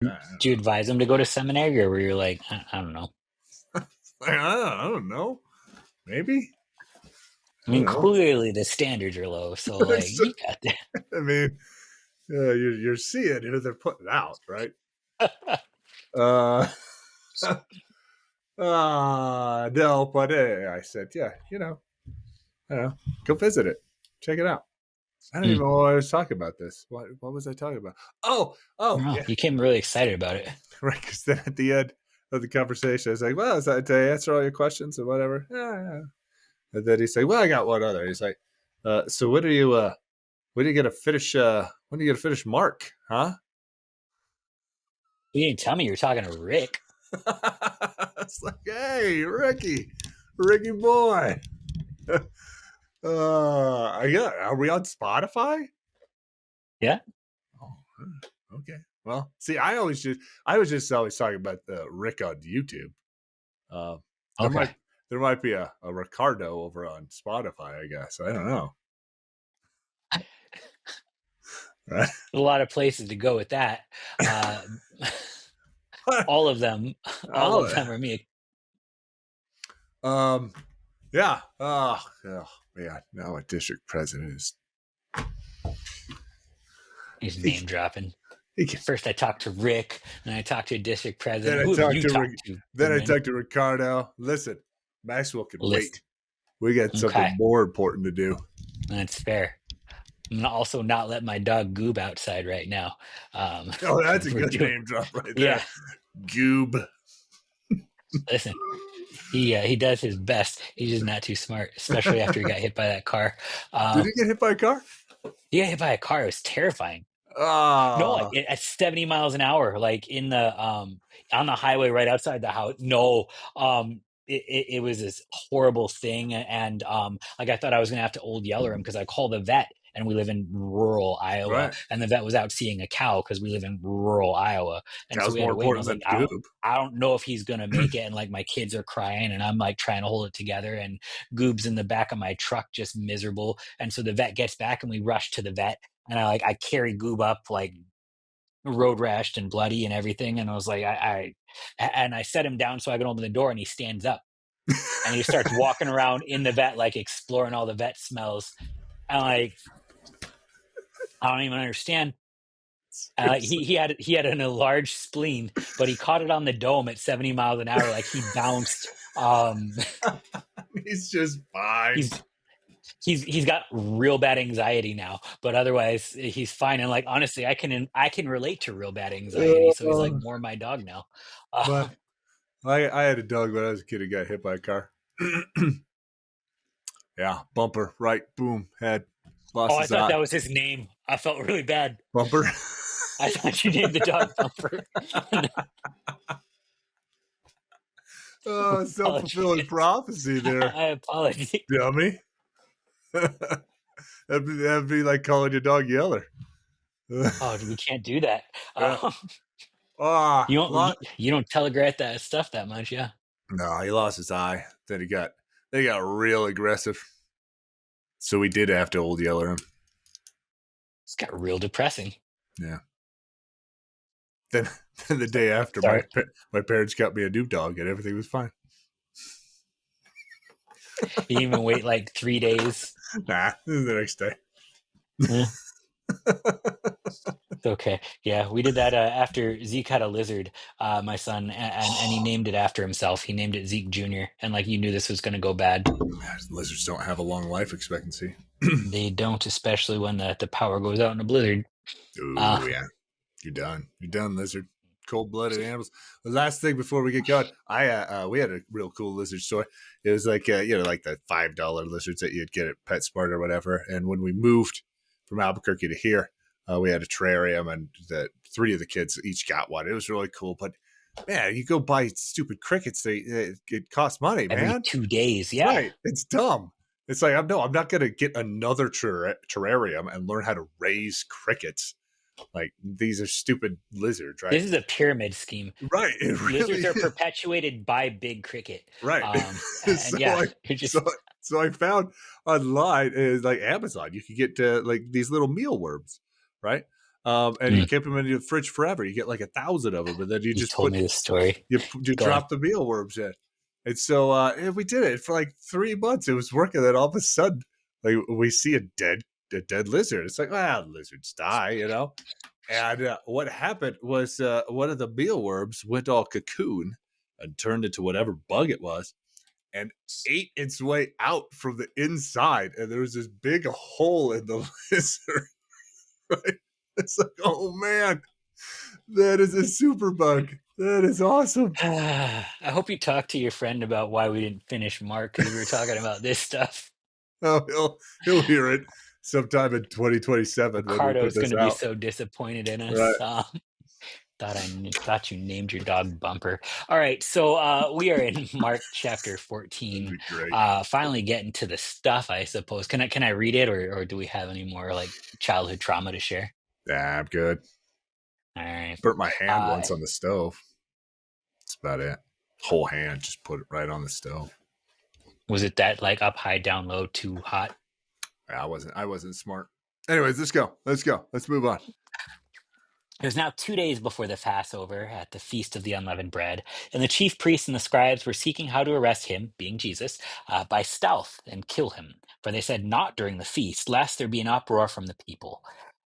Do you advise them to go to seminary, or were you like, I don't know? I don't know. Maybe. I mean, clearly the standards are low, so like you got I mean, you're seeing who they're putting out, right? that. No, but I said, yeah, I don't know, go visit it, check it out. I don't even know why I was talking about this. What was I talking about? Oh, No, yeah, you came really excited about it. right. Because then at the end of the conversation, I was like, "Well, is that to answer all your questions or whatever?" Yeah. And then he's like, "Well, I got one other." He's like, "So when do you get to finish? When do you get to finish Mark? Huh?" You didn't tell me you were talking to Rick. It's like, hey, Ricky boy. Yeah. Are we on Spotify? Yeah. Oh, okay. Well, see, I was just always talking about Rick on YouTube. Uh, there Okay. might be a Ricardo over on Spotify. I guess I don't know. Right? A lot of places to go with that. All of them, all of Oh, them are me. yeah. Oh, man. Now a district president is He's he, name dropping. he can, First, I talked to Rick, and I talked to a district then president. I Who have talked you to talked to, then I Goodman? talked to Ricardo. Listen, Maxwell can List. wait. We got Okay, something more important to do. that's fair. I'm gonna also not let my dog Goob outside right now. Oh, that's a We're good doing, name drop right yeah. there. Goob. Listen, he does his best. He's just not too smart, especially after he got hit by that car. Did Um, he get hit by a car? he got hit by a car. It was terrifying. No, like Ah, at 70 miles an hour, like in the on the highway right outside the house. No, it was this horrible thing, and like I thought I was gonna have to old yeller him because I called the vet, and we live in rural Iowa, right. and the vet was out seeing a cow because we live in rural Iowa, and so Cow's we had more to wait. And I important was than like, Goob. I don't know if he's gonna make it, and like my kids are crying, and I'm like trying to hold it together, and Goob's in the back of my truck, just miserable, and so the vet gets back, and we rush to the vet, and I carry Goob up like road rashed and bloody and everything. And I was like, and I set him down so I can open the door, and he stands up and he starts walking around in the vet, like exploring all the vet smells. And like, I don't even understand. Like Seriously. he had an enlarged spleen, but he caught it on the dome at 70 miles an hour. Like he bounced. Um, He's just fine. he's he's got real bad anxiety now, but otherwise he's fine. And like honestly, I can relate to real bad anxiety. So he's like Uh, more my dog now. but I had a dog when I was a kid who got hit by a car. Yeah, bumper, right, boom, head, Oh, lost I his thought eye. that was his name. I felt really bad. Bumper. I thought you named the dog Bumper. Oh, self-fulfilling Apologies. prophecy there, I apologize. dummy. That'd be like calling your dog Yeller. Oh, we can't do that. Yeah. Ah, You don't telegraph that stuff that much, yeah. no, he lost his eye. Then they got real aggressive. So we did have to old Yeller him. It's got real depressing. Yeah. Then, then the day after, Sorry. my parents got me a new dog, and everything was fine. You didn't even wait like 3 days. Nah, this is the next day. Eh, it's okay. Yeah, we did that after Zeke had a lizard, my son, and he named it after himself. He named it Zeke Jr. And like you knew this was going to go bad. Lizards don't have a long life expectancy. They don't, especially when the power goes out in a blizzard. Uh, Oh yeah, you're done. You're done, lizard. Cold-blooded animals. The last thing before we get going, we had a real cool lizard store. It was like like the $5 lizards that you'd get at PetSmart or whatever. And when we moved from Albuquerque to here, we had a terrarium, and the three of the kids each got one. It was really cool. But man, you go buy stupid crickets; it costs money, every man. 2 days, yeah. Right? It's dumb. It's like I'm not going to get another terrarium and learn how to raise crickets. Like these are stupid lizards, right? This is a pyramid scheme. Right. It really Lizards are is. perpetuated by big cricket. Right. And yeah, it So just so I found online is like Amazon. You could get like these little mealworms, right? And you Mm, keep them in the fridge forever. You get like 1,000 of them, and then you you've just told put me this story. you Go on. drop the mealworms in. And so and we did it for like 3 months. It was working. Then all of a sudden, like we see a dead lizard. It's like, well, lizards die, you know. And what happened was one of the mealworms went all cocoon and turned into whatever bug it was, and ate its way out from the inside. And there was this big hole in the lizard. Right? It's like, oh man, that is a super bug. That is awesome. I hope you talked to your friend about why we didn't finish Mark because we were talking about this stuff. Oh, he'll hear it sometime in 2027 when we put Ricardo's going this to be out. so disappointed in Right. us. Thought you named your dog Bumper. All right, so we are in Mark chapter That'd 14. be great. Finally getting to the stuff, I suppose. Can I read it, or do we have any more like childhood trauma to share? Yeah, I'm good. All right. Burnt my hand Uh, once on the stove. That's about it. Whole hand, just put it right on the stove. was it that like up high, down low, too hot? Yeah, I wasn't smart. Anyways, let's go. Let's go. Let's move on. It was now 2 days before the Passover at the Feast of the Unleavened Bread, and the chief priests and the scribes were seeking how to arrest him, being Jesus, by stealth and kill him. For they said, not during the feast, lest there be an uproar from the people.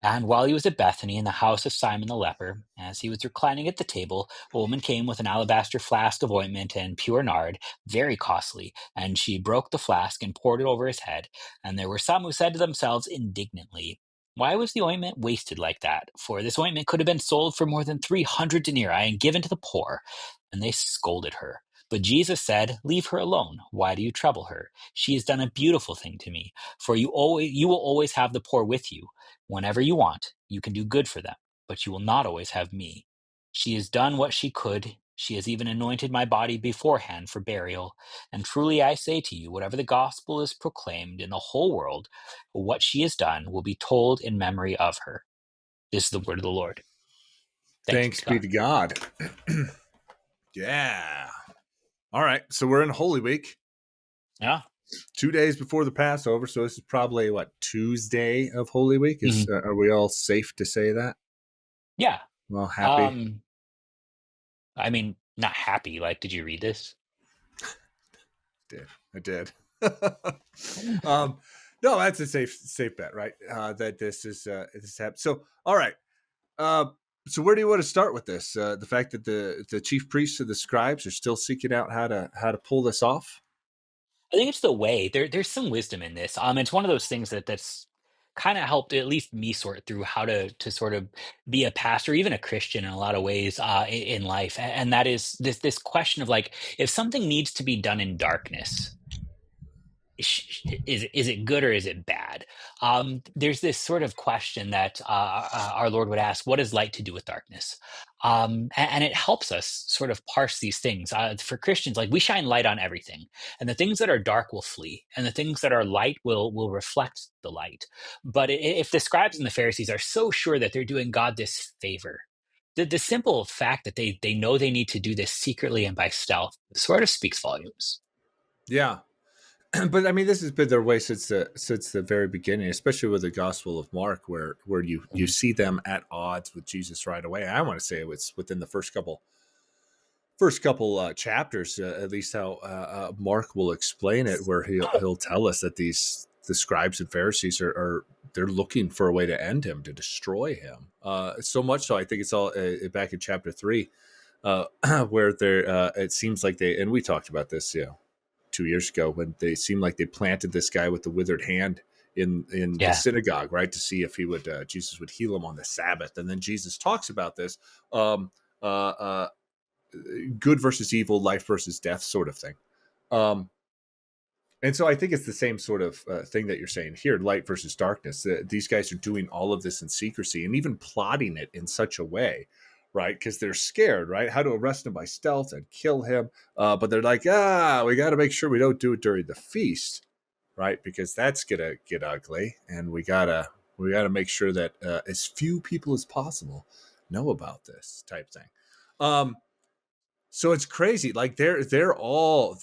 And while he was at Bethany in the house of Simon the leper, as he was reclining at the table, a woman came with an alabaster flask of ointment and pure nard, very costly, and she broke the flask and poured it over his head. And there were some who said to themselves indignantly, why was the ointment wasted like that? For this ointment could have been sold for more than 300 denarii and given to the poor. And they scolded her. But Jesus said, leave her alone. Why do you trouble her? She has done a beautiful thing to me. For you will always have the poor with you. Whenever you want, you can do good for them, but you will not always have me. She has done what she could. She has even anointed my body beforehand for burial. And truly I say to you, whatever the gospel is proclaimed in the whole world, what she has done will be told in memory of her. This is the word of the Lord. Thanks be Thanks to be God. to God. Yeah. All right. So we're in Holy Week, Yeah. 2 days before the Passover. So this is probably what, Tuesday of Holy Week. Is Mhm. are we all safe to say that? Yeah. Well, happy. Um, I mean, not happy. Like, did you read this? Did I did. um, no, that's a safe bet, right? That this happened. So, all right. Uh, so where do you want to start with this? The fact that the chief priests and the scribes are still seeking out how to pull this off. I think it's the way. There's some wisdom in this. It's one of those things that's kind of helped at least me sort through how to sort of be a pastor, even a Christian in a lot of ways in life. And that is this question of like, if something needs to be done in darkness, is it good or is it bad? There's this sort of question that our Lord would ask: what is light to do with darkness? And it helps us sort of parse these things. For Christians, like we shine light on everything, and the things that are dark will flee, and the things that are light will reflect the light. But if the scribes and the Pharisees are so sure that they're doing God this favor, the simple fact that they know they need to do this secretly and by stealth sort of speaks volumes. Yeah, but I mean, this has been their way since the very beginning, especially with the Gospel of Mark, where you Mhm. see them at odds with Jesus right away. I want to say it was within the first couple chapters, at least how Mark will explain it, where he'll tell us that the scribes and Pharisees are they're looking for a way to end him, to destroy him. So much so, I think it's all back in chapter 3, where they're it seems like they, and we talked about this, 2 years ago, when they seemed like they planted this guy with the withered hand in the Yeah. synagogue, right, to see if he would Jesus would heal him on the Sabbath. And then Jesus talks about this. Um, uh, uh, Good versus evil, life versus death, sort of thing. Um, and so I think it's the same sort of thing that you're saying here, light versus darkness. These guys are doing all of this in secrecy and even plotting it in such a way, right? Because they're scared, right? How to arrest him by stealth and kill him. But they're like, we got to make sure we don't do it during the feast, right? Because that's gonna get ugly, and we gotta make sure that as few people as possible know about this type thing. Um, so it's crazy. Like they're all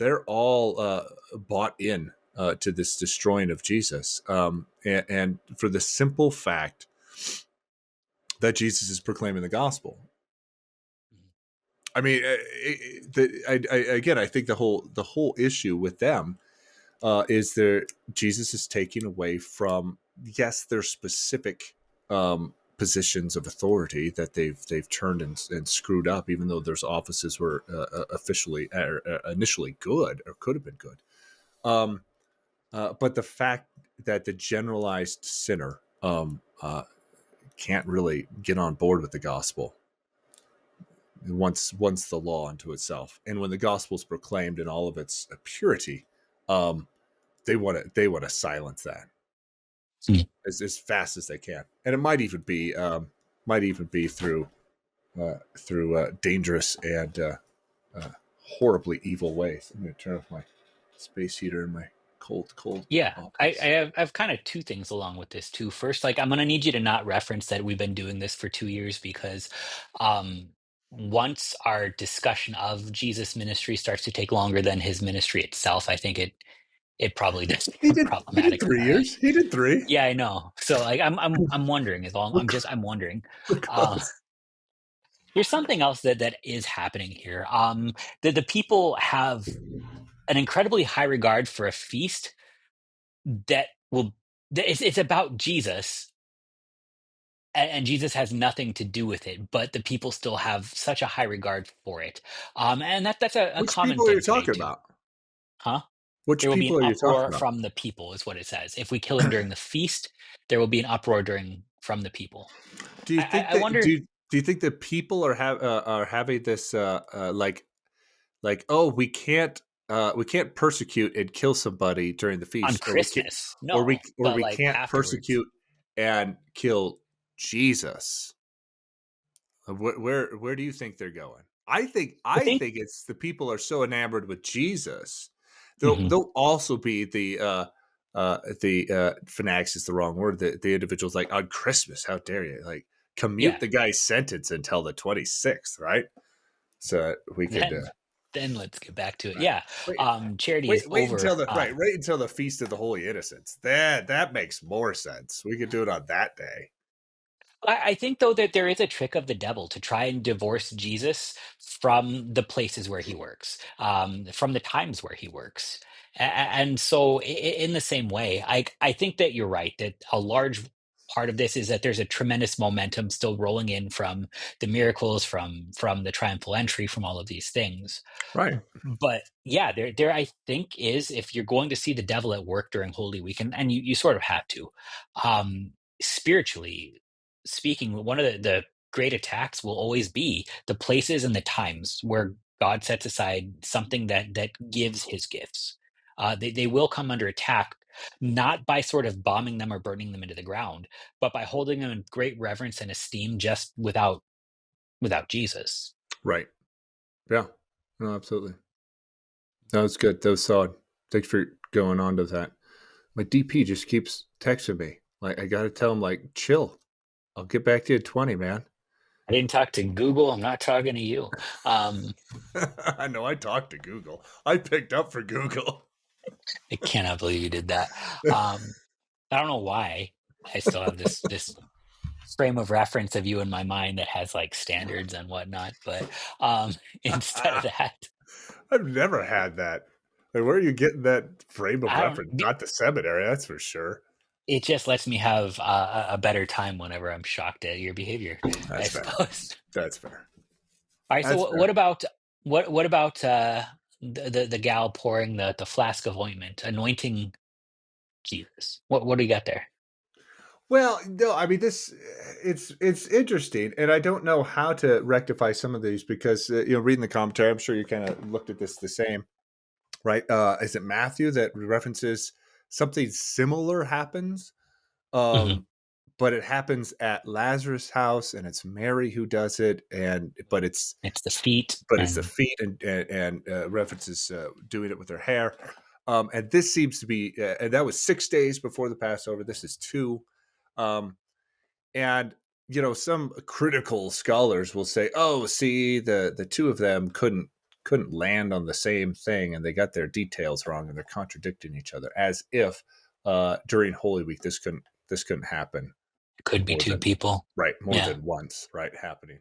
bought in to this destroying of Jesus, and for the simple fact that Jesus is proclaiming the gospel. I mean, again, I think the whole issue with them is there Jesus is taking away from, yes, their specific positions of authority that they've turned and screwed up, even though those offices were officially initially good or could have been good. But the fact that the generalized sinner can't really get on board with the gospel once the law unto itself, and when the gospel is proclaimed in all of its purity, they want to silence that Mm. as fast as they can, and it might even be through dangerous and horribly evil ways. I'm going to turn off my space heater in my cold Yeah, I office. have kind of two things along with this too. First, like I'm gonna need you to not reference that we've been doing this for 2 years because um, once our discussion of Jesus' ministry starts to take longer than his ministry itself, I think it probably does become He did problematic. 3 years. He did three. Yeah, I know. So like I'm wondering is all I'm wondering. We're Uh, close. there's something else that is happening here. The people have an incredibly high regard for a feast that will it's about Jesus, and Jesus has nothing to do with it, but the people still have such a high regard for it. And that's a Which common people are thing you today talking too. about? Huh? Which There will be an people are you talking uproar about? from the people, is what it says. If we kill him during the feast, there will be an uproar during from the people. Do you think I that wonder. do you think that people are having this oh, we can't persecute and kill somebody during the On feast, or Christmas, no, but we like can't afterwards. persecute and kill Jesus? Where do you think they're going? I I think. think it's the people are so enamored with Jesus. Mhm. They'll also be the fanatics is the wrong word. The individuals like on Christmas, how dare you? Like commute Yeah. the guy's sentence until the 26th, right? So we could Then then let's get back to it. right. Yeah. Charity is Wait over. until the right until the Feast of the Holy Innocents. That makes more sense. We could do it on that day. I think though that there is a trick of the devil to try and divorce Jesus from the places where he works, from the times where he works. And so in the same way, I think that you're right that a large part of this is that there's a tremendous momentum still rolling in from the miracles, from the triumphal entry, from all of these things. Right. But yeah, there I think is, if you're going to see the devil at work during Holy Week, and you sort of have to, um, spiritually speaking, one of the great attacks will always be the places and the times where God sets aside something that gives his gifts. They will come under attack, not by sort of bombing them or burning them into the ground, but by holding them in great reverence and esteem just without Jesus. Right. Yeah. No, absolutely. That was good. That was solid. Thanks for going on to that. My DP just keeps texting me. Like I gotta tell him, like, chill. I'll get back to you at 20, man. I didn't talk to Google. I'm not talking to you. Um, I know I talked to Google. I picked up for Google. I cannot believe you did that. Um, I don't know why. I still have this frame of reference of you in my mind that has like standards and whatnot. But instead of that, I've never had that. Like, where are you getting that frame of I don't. reference? Not the seminary, that's for sure. It just lets me have a better time whenever I'm shocked at your behavior, I That's fair. suppose. That's fair. All right. So That's fair. what about what about the gal pouring the flask of ointment, anointing Jesus? What do you got there? Well, no, I mean this. It's interesting, and I don't know how to rectify some of these because reading the commentary, I'm sure you kind of looked at this the same, right? Is it Matthew that references something similar happens? Hmm. Um, but it happens at Lazarus' house, and it's Mary who does it, and It's the feet but it's the and feet and references doing it with her hair. And this seems to be, and that was 6 days before the Passover. This is two. Um, and some critical scholars will say, "Oh, see, the two of them couldn't land on the same thing, and they got their details wrong, and they're contradicting each other, as if during Holy Week this couldn't happen." Could be more two than people. right, more Yeah. than once, right, happening.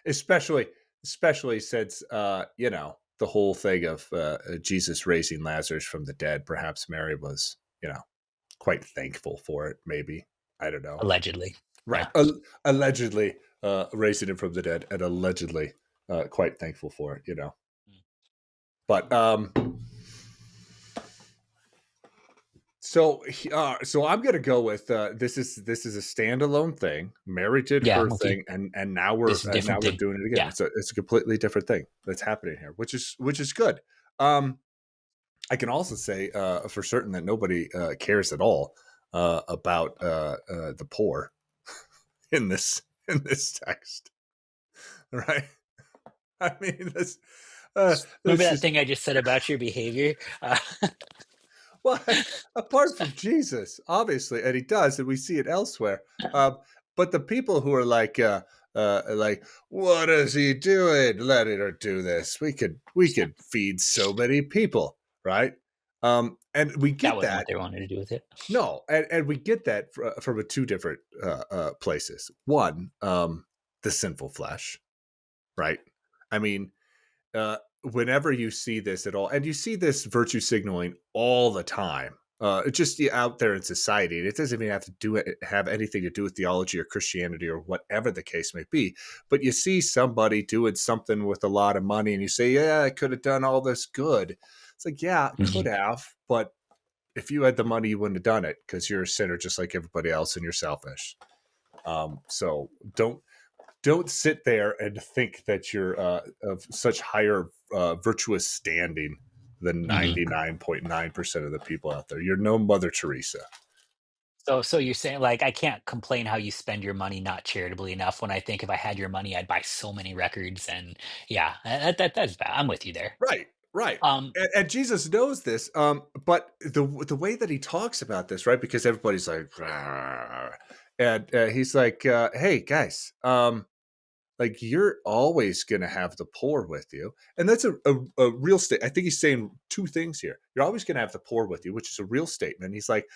Especially since the whole thing of Jesus raising Lazarus from the dead. Perhaps Mary was, quite thankful for it. Maybe, I don't know. Allegedly. Right, Yeah. allegedly raising him from the dead, and allegedly quite thankful for it. But so I'm gonna go with this is a standalone thing. Mary did Yeah, her I'm with you. thing, and now we're This is a different thing. doing it again. Yeah. It's a completely different thing that's happening here, which is good. Um, I can also say for certain that nobody cares at all about the poor in this text, right? I mean, Remember this that is thing I just said about your behavior? well, apart from Jesus, obviously, and he does, and we see it elsewhere. But the people who are like, what is he doing? Let her do this. We could feed so many people, right? And we That get wasn't what that. they wanted to do with it. No, and we get that from a two different places. One, the sinful flesh, right? I mean, whenever you see this at all, and you see this virtue signaling all the time, just out there in society, and it doesn't even have anything to do with theology or Christianity or whatever the case may be. But you see somebody doing something with a lot of money, and you say, "Yeah, I could have done all this good." It's like, yeah, could Mhm. have, but if you had the money, you wouldn't have done it because you're a sinner just like everybody else, and you're selfish. So don't sit there and think that you're of such higher virtuous standing than Mhm. 99.9% of the people out there. You're no Mother Teresa. So you're saying, like, I can't complain how you spend your money not charitably enough when I think if I had your money, I'd buy so many records and yeah, that's bad. I'm with you there. Right, right. Um, And Jesus knows this, but the way that he talks about this, right? Because everybody's like, "Rah," and he's like, "Hey guys, like you're always going to have the poor with you," and that's a real state. I think he's saying two things here. You're always going to have the poor with you, which is a real statement. He's like,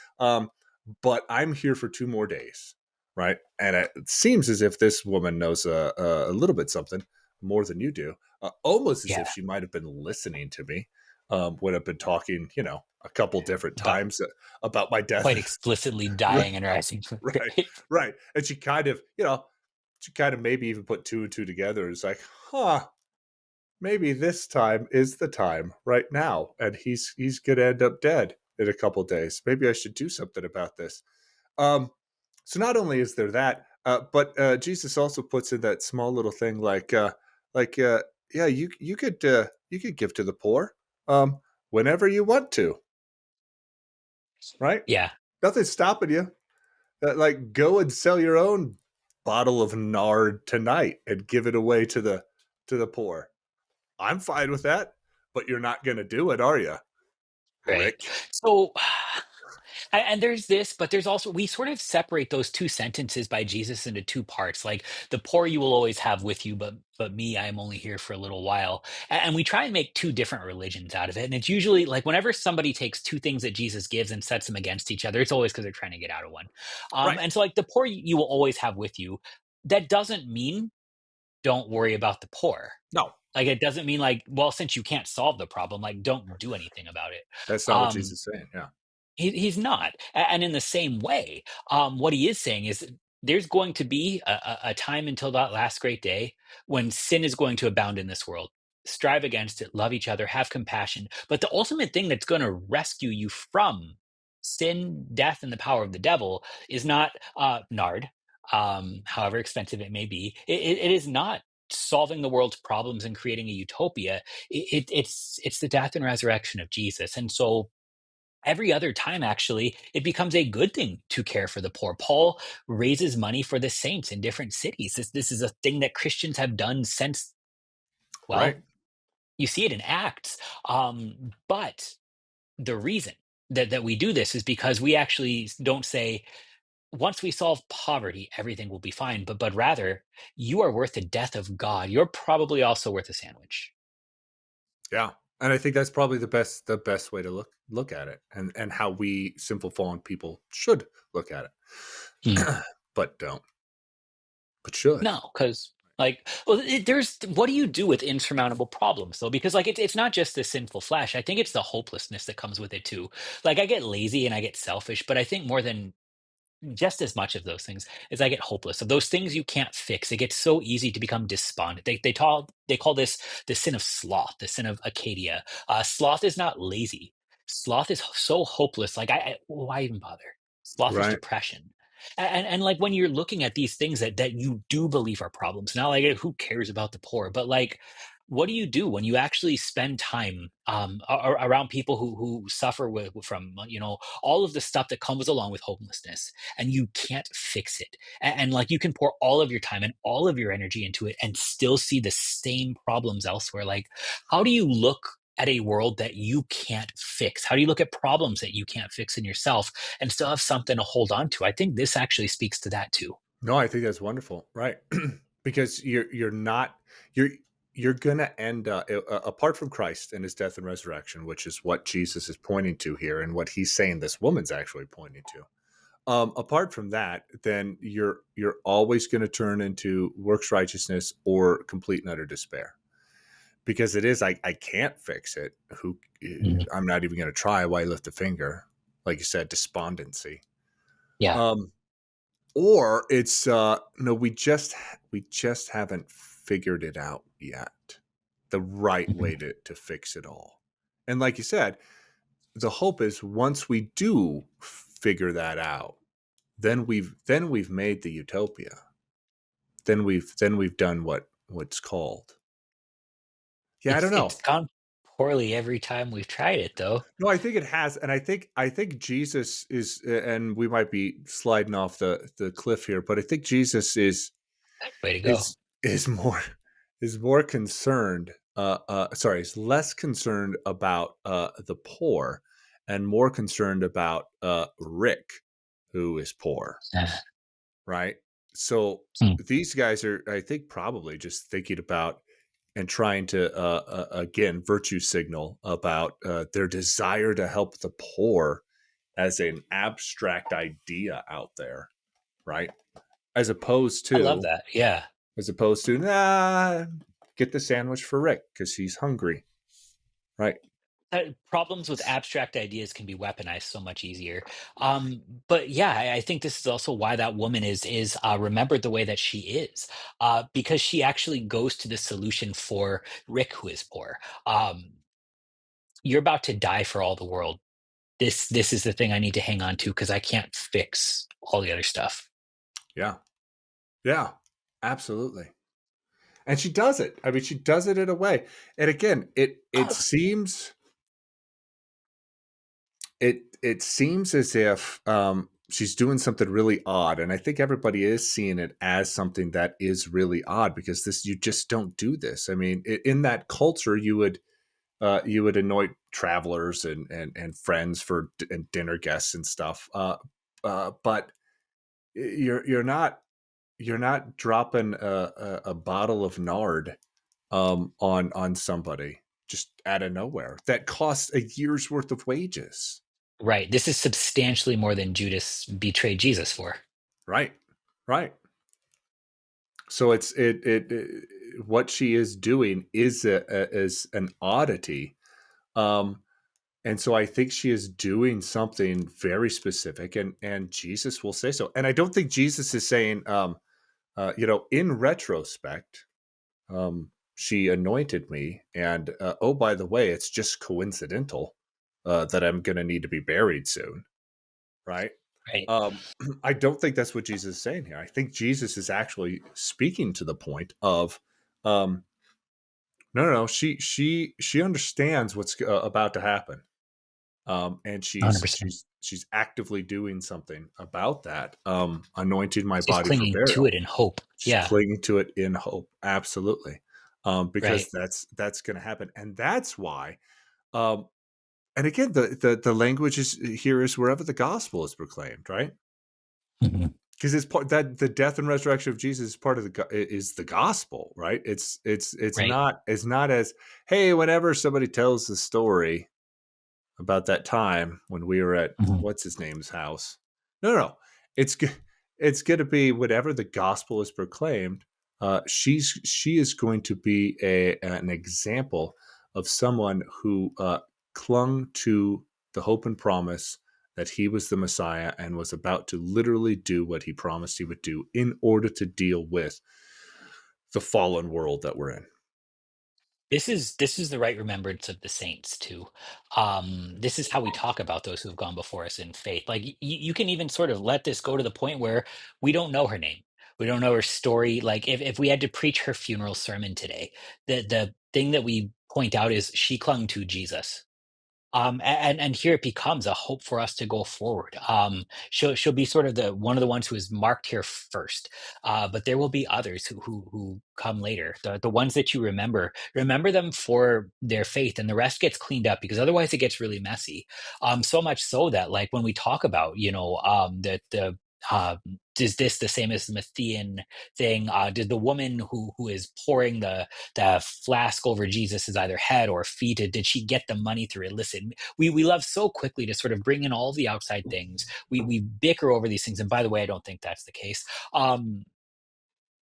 but I'm here for 2 more days, right? And it seems as if this woman knows a little bit something more than you do, almost as yeah, if she might have been listening to me when I've been talking, a couple different but times about my death. quite explicitly Right, dying and rising from the right, grave. right. And she kind of maybe even put two and two together. It's like, maybe this time is the time right now, and he's gonna end up dead in a couple days. Maybe I should do something about this. Um, so not only is there that, but Jesus also puts in that small little thing like yeah, you could give to the poor whenever you want to, right? Yeah, Nothing's stopping you. Like go and sell your own bottle of nard tonight and give it away to the poor. I'm fine with that, but you're not going to do it, are you, right. Rick? So and there's this, but there's also we sort of separate those two sentences by Jesus into two parts. Like the poor you will always have with you, but me, I am only here for a little while. And we try and make two different religions out of it. And it's usually like whenever somebody takes two things that Jesus gives and sets them against each other, it's always because they're trying to get out of one. Right. And so like the poor you will always have with you. That doesn't mean don't worry about the poor. No, Like it doesn't mean like, well, since you can't solve the problem, like don't do anything about it. that's not what Um, Jesus is saying. Yeah. he's not. And in the same way, what he is saying is there's going to be a time until that last great day when sin is going to abound in this world. Strive against it, love each other, have compassion. But the ultimate thing that's going to rescue you from sin, death, and the power of the devil is not nard, however expensive it may be. It is not solving the world's problems and creating a utopia. It's the death and resurrection of Jesus. And so every other time actually it becomes a good thing to care for the poor. Paul raises money for the saints in different cities. This is a thing that Christians have done since, Right. well, you see it in Acts. But the reason that we do this is because we actually don't say once we solve poverty everything will be fine, but rather you are worth the death of God, you're probably also worth a sandwich. Yeah. And I think that's probably the best way to look at it, and how we simple fallen people should look at Hmm. it. but don't, but should. No, because like, well, there's what do you do with insurmountable problems though? Because like it's not just the sinful flesh. I think it's the hopelessness that comes with it too. Like I get lazy and I get selfish, but I think more than just as much of those things as I get hopeless of those things you can't fix. It gets so easy to become despondent. They call this the sin of sloth, the sin of Acadia. Sloth is not lazy. Sloth is so hopeless. Like why even bother? Sloth is Right. depression. And like when you're looking at these things that you do believe are problems, not like who cares about the poor, but like what do you do when you actually spend time around people who suffer from all of the stuff that comes along with homelessness and you can't fix it and like you can pour all of your time and all of your energy into it and still see the same problems elsewhere. Like how do you look at a world that you can't fix? How do you look at problems that you can't fix in yourself and still have something to hold on to? I think this actually speaks to that too. No, I think that's wonderful, right? Because you're not you're you're gonna end up apart from Christ and his death and resurrection, which is what Jesus is pointing to here, and what he's saying this woman's actually pointing to. Apart from that, then you're always going to turn into works righteousness or complete and utter despair, because it is I can't fix it. Who Mhm. I'm not even going to try. Why lift a finger? Like you said, despondency. Yeah. Um, or it's no, we just haven't figured it out yet, the right Mhm. way to fix it all. And like you said, the hope is once we do figure that out, then we've made the utopia. Then we've done what's called. Yeah, I don't It's know. gone poorly every time we've tried it though. No, I think it has, and I think Jesus is, and we might be sliding off the cliff here, but I think Jesus Way to go. is is more is more concerned. Sorry, is less concerned about the poor, and more concerned about Rick, who is poor. Right. So Mm. these guys are, I think, probably just thinking about and trying to again virtue signal about their desire to help the poor as an abstract idea out there, right? As opposed I love to that. Yeah. nah, get the sandwich for Rick because he's hungry, right? Problems with abstract ideas can be weaponized so much easier. But yeah, I think this is also why that woman is remembered the way that she is, because she actually goes to the solution for Rick, who is poor. Um, you're about to die for all the world. This is the thing I need to hang on to because I can't fix all the other stuff. Yeah, yeah, absolutely. And she does it. I mean, she does it in a way. And again, it seems as if she's doing something really odd, and I think everybody is seeing it as something that is really odd, because this you just don't do this. I mean, in that culture, you would anoint travelers and friends for and dinner guests and stuff. But you're not dropping a bottle of nard on somebody just out of nowhere that costs a year's worth of wages. Right. This is substantially more than Judas betrayed Jesus for. Right. Right. So it what she is doing is an oddity. Um and so I think she is doing something very specific, and Jesus will say so. And I don't think Jesus is saying in retrospect, she anointed me, and oh, by the way, it's just coincidental that I'm going to need to be buried soon, right? Right. Um, I don't think that's what Jesus is saying here. I think Jesus is actually speaking to the point of, um, no. She understands what's about to happen, and she's 100%. she's she's actively doing something about that. Anointing my She's body for clinging to burial. it in hope. She's Yeah. clinging to it in hope, absolutely, because Right. that's going to happen, and that's why. Um, and again, the language is here is wherever the gospel is proclaimed, right? Mhm. Because it's part that the death and resurrection of Jesus is part of is the gospel, right? Right. It's not as, hey, whenever somebody tells the story about that time when we were at Mhm. what's his name's house. No, no, no. It's good. it's going to be whatever the gospel is proclaimed. She is going to be an example of someone who clung to the hope and promise that he was the Messiah and was about to literally do what he promised he would do in order to deal with the fallen world that we're in. This is the right remembrance of the saints too. This is how we talk about those who have gone before us in faith. Like you can even sort of let this go to the point where we don't know her name, we don't know her story. Like if we had to preach her funeral sermon today, the thing that we point out is she clung to Jesus. And here it becomes a hope for us to go forward. She'll be sort of the one of the ones who is marked here first, but there will be others who come later. The ones that you remember them for their faith, and the rest gets cleaned up because otherwise it gets really messy. So much so that like when we talk about the is this the same as the Matthean thing? Did the woman who is pouring the flask over Jesus's either head or feet? Did she get the money through illicit? We love so quickly to sort of bring in all the outside things. We bicker over these things, and by the way, I don't think that's the case. Um,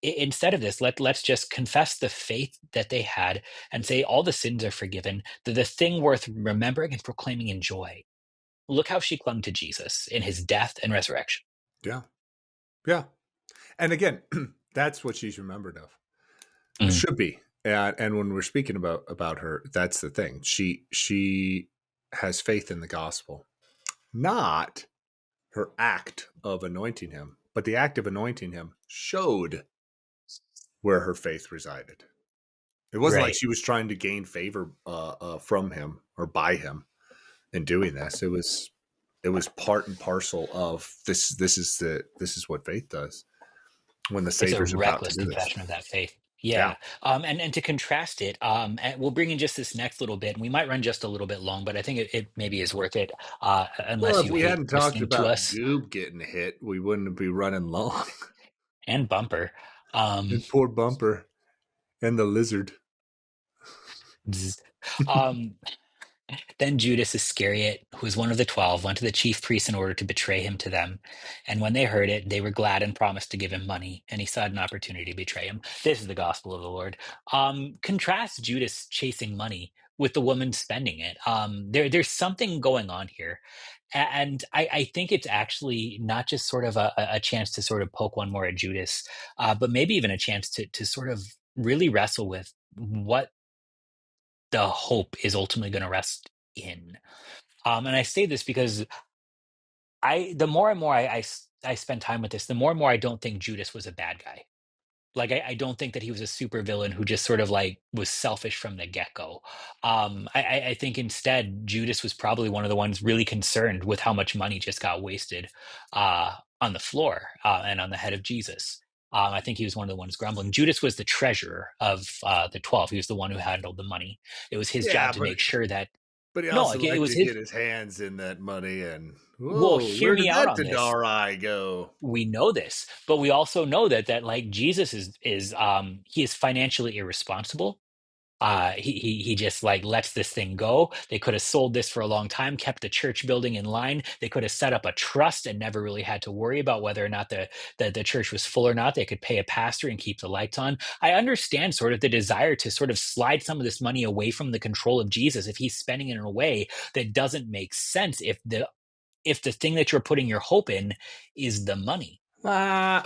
Instead of this, let's just confess the faith that they had and say all the sins are forgiven. The thing worth remembering and proclaiming in joy. Look how she clung to Jesus in his death and resurrection. Yeah. Yeah. And again, that's what she's remembered of. Mm, Should be. And when we're speaking about her, that's the thing. She has faith in the gospel, not her act of anointing him, but the act of anointing him showed where her faith resided. It wasn't like right. she was trying to gain favor from him or by him in doing this. It was part and parcel of this. This is what faith does when the It's a Savior's about to reckless do this. confession of that faith. Yeah. Yeah. And to contrast it, and we'll bring in just this next little bit, and we might run just a little bit long, but I think it maybe is worth it, Well, unless if you we hate hadn't talked listening to about us. Goob getting hit, we wouldn't be running long. And Bumper. Um, And poor Bumper and the lizard. zzz. um, Then Judas Iscariot, who was one of the 12, went to the chief priests in order to betray him to them. And when they heard it, they were glad and promised to give him money. And he sought an opportunity to betray him. This is the gospel of the Lord. Contrast Judas chasing money with the woman spending it. There's something going on here. And I think it's actually not just sort of a chance to sort of poke one more at Judas, but maybe even a chance to sort of really wrestle with what the hope is ultimately going to rest in. And I say this because the more and more I spend time with this, the more and more I don't think Judas was a bad guy. Like I don't think that he was a super villain who just sort of like was selfish from the get go. I think instead Judas was probably one of the ones really concerned with how much money just got wasted on the floor and on the head of Jesus. I think he was one of the ones grumbling. Judas was the treasurer of the 12. He was the one who handled the money. It was his job Yeah, to make sure that but he no, also like it liked was to his. get his hands in that money and Well, whoa, hear where me did out that on this. denarii go? We know this, but we also know that like Jesus is he is financially irresponsible. He just like lets this thing go. They could have sold this for a long time, kept the church building in line. They could have set up a trust and never really had to worry about whether or not the church was full or not. They could pay a pastor and keep the lights on. I understand sort of the desire to sort of slide some of this money away from the control of Jesus if he's spending it in a way that doesn't make sense if the thing that you're putting your hope in is the money.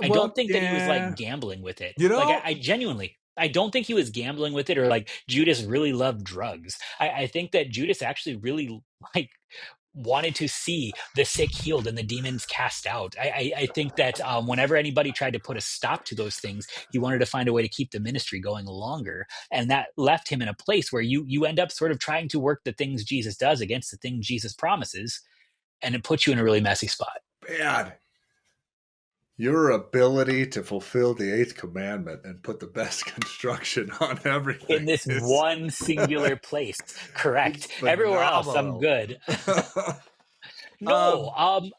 I don't Well, think that he was like yeah. gambling with it. You Like know, I genuinely, I don't think he was gambling with it or like Judas really loved drugs. I think that Judas actually really like wanted to see the sick healed and the demons cast out. I think that whenever anybody tried to put a stop to those things, he wanted to find a way to keep the ministry going longer, and that left him in a place where you end up sort of trying to work the things Jesus does against the things Jesus promises, and it puts you in a really messy spot. man, your ability to fulfill the eighth commandment and put the best construction on In everything this is one singular place. Correct. it's Everywhere else, I'm phenomenal. good. No, um,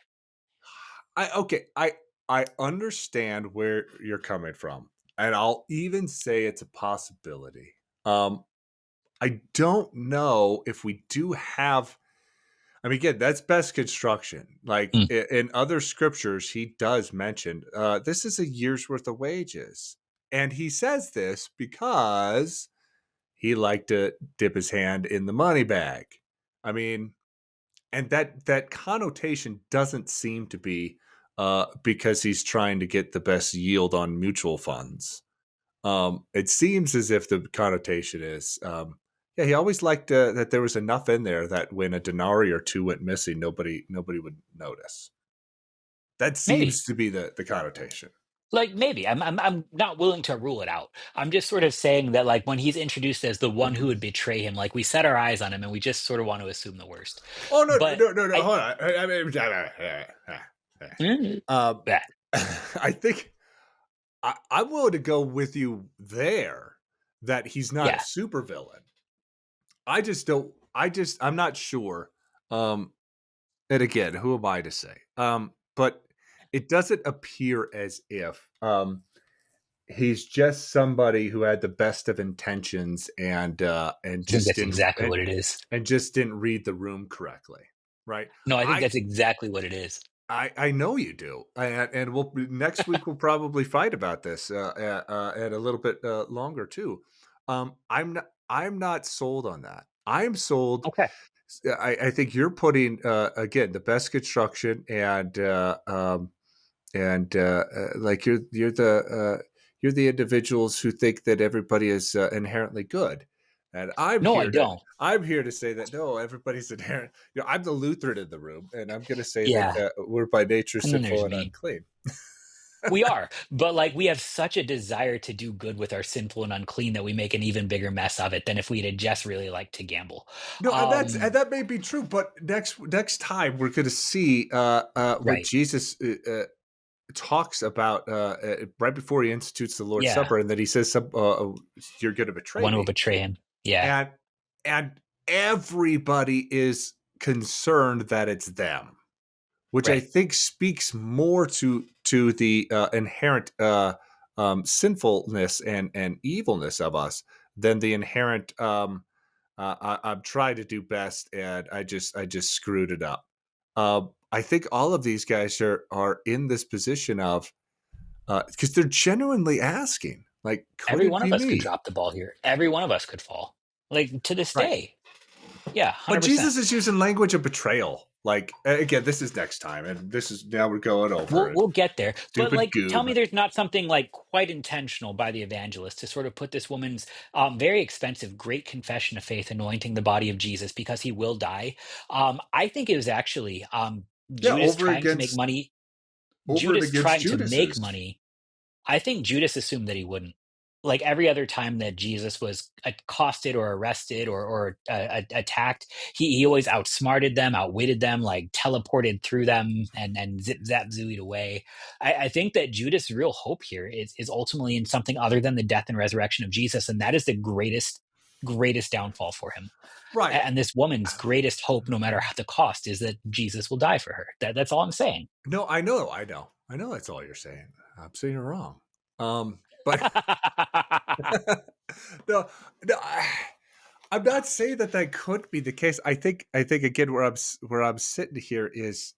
I understand where you're coming from, and I'll even say it's a possibility. I don't know if we do have. I mean, again, that's best construction. Like Mm. in other scriptures, he does mention this is a year's worth of wages, and he says this because he liked to dip his hand in the money bag. I mean, and that connotation doesn't seem to be because he's trying to get the best yield on mutual funds. It seems as if the connotation is, yeah, he always liked that there was enough in there that when a denarii or two went missing, nobody would notice. That Maybe. seems to be the connotation. Like maybe I'm not willing to rule it out. I'm just sort of saying that like when he's introduced as the one who would betray him, like we set our eyes on him and we just sort of want to assume the worst. Oh no, But no, no, no! I Hold on. I mean, mm, um, yeah, I think I'm willing to go with you there that he's not a yeah, supervillain. I just don't. I'm not sure. Um, and again, who am I to say? But it doesn't appear as if he's just somebody who had the best of intentions and I think just that's didn't exactly what it is. and just didn't read the room correctly, right? No, I think I that's exactly what it is. I know you do, and we'll next week we'll probably fight about this and a little bit longer too. I'm not sold on that. I'm sold. Okay. I think you're putting again the best construction and like you're the individuals who think that everybody is inherently good, and No, I don't. I'm here to say that no, everybody's inherent. You know, I'm the Lutheran in the room, and I'm going to say that Yeah, we're by nature and then sinful there's and me. unclean. We are, but like we have such a desire to do good with our sinful and unclean that we make an even bigger mess of it than if we'd had just really liked to gamble. No, and Um, that may be true, but next time we're going to see when right. Jesus talks about right before he institutes the Lord's Yeah. Supper, and then he says, "You're going to The betray one who will me." betray him. Yeah. and and everybody is concerned that it's them, which I Right. think speaks more to the inherent sinfulness and evilness of us than the inherent I'm trying to do best and I just screwed it up. I think all of these guys are in this position of because they're genuinely asking, like, could Every it one of be us could me? drop the ball here. Every one of us could fall. Like to this Right. day. Yeah, But 100%. Jesus is using language of betrayal. Like again, this is next time, and this is now we're going over it. We'll get there. But Stupid like tell goob. me there's not something like quite intentional by the evangelist to sort of put this woman's very expensive great confession of faith anointing the body of Jesus because he will die. I think it was actually Yeah, Judas trying to make money, over and Judas against trying to make Judas's. money. I think Judas assumed that he wouldn't. Like every other time that Jesus was accosted or arrested or attacked, he always outsmarted them, outwitted them, like teleported through them and zip zap zooed away. I think that Judas' real hope here is ultimately in something other than the death and resurrection of Jesus, and that is the greatest downfall for him. Right. And this woman's greatest hope, no matter the cost, is that Jesus will die for her. That's all I'm saying. No, I know that's all you're saying. I'm saying you're wrong. But no, no, I'm not saying that that could be the case. I think again where I'm sitting here is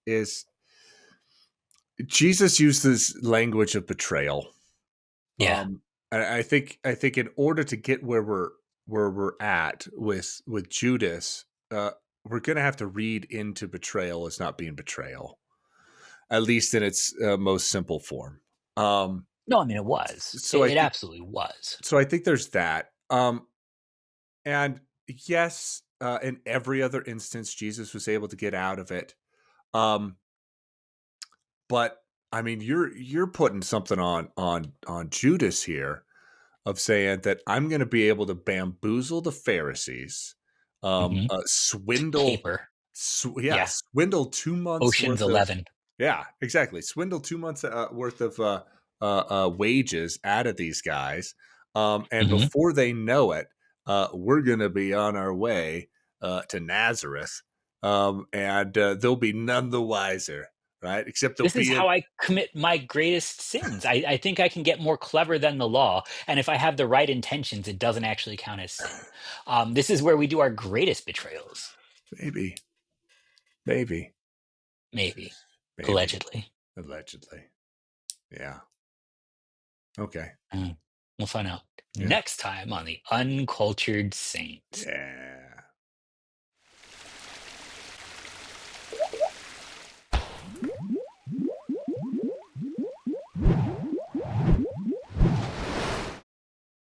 Jesus uses language of betrayal. Yeah. And I think in order to get where we're at with Judas, we're gonna have to read into betrayal as not being betrayal, at least in its most simple form. Um, No, I mean, it was. so I It think absolutely was. so I think there's that. And yes, in every other instance, Jesus was able to get out of it. Um, but I mean, you're putting something on Judas here of saying that I'm going to be able to bamboozle the Pharisees, Mhm. swindle, Caper. yeah, Yeah. swindle 2 months Ocean's worth of 11. yeah, exactly, swindle 2 months worth of wages out of these guys, and Mhm. before they know it, we're going to be on our way to Nazareth, and they'll be none the wiser, right? Except they'll This is be how in I commit my greatest sins. I think I can get more clever than the law, and if I have the right intentions, it doesn't actually count as sin. This is where we do our greatest betrayals. maybe. Maybe. Maybe. Maybe. Allegedly. Allegedly. Yeah. Okay. Mm. We'll find out Yeah. next time on The Uncultured Saint. Yeah.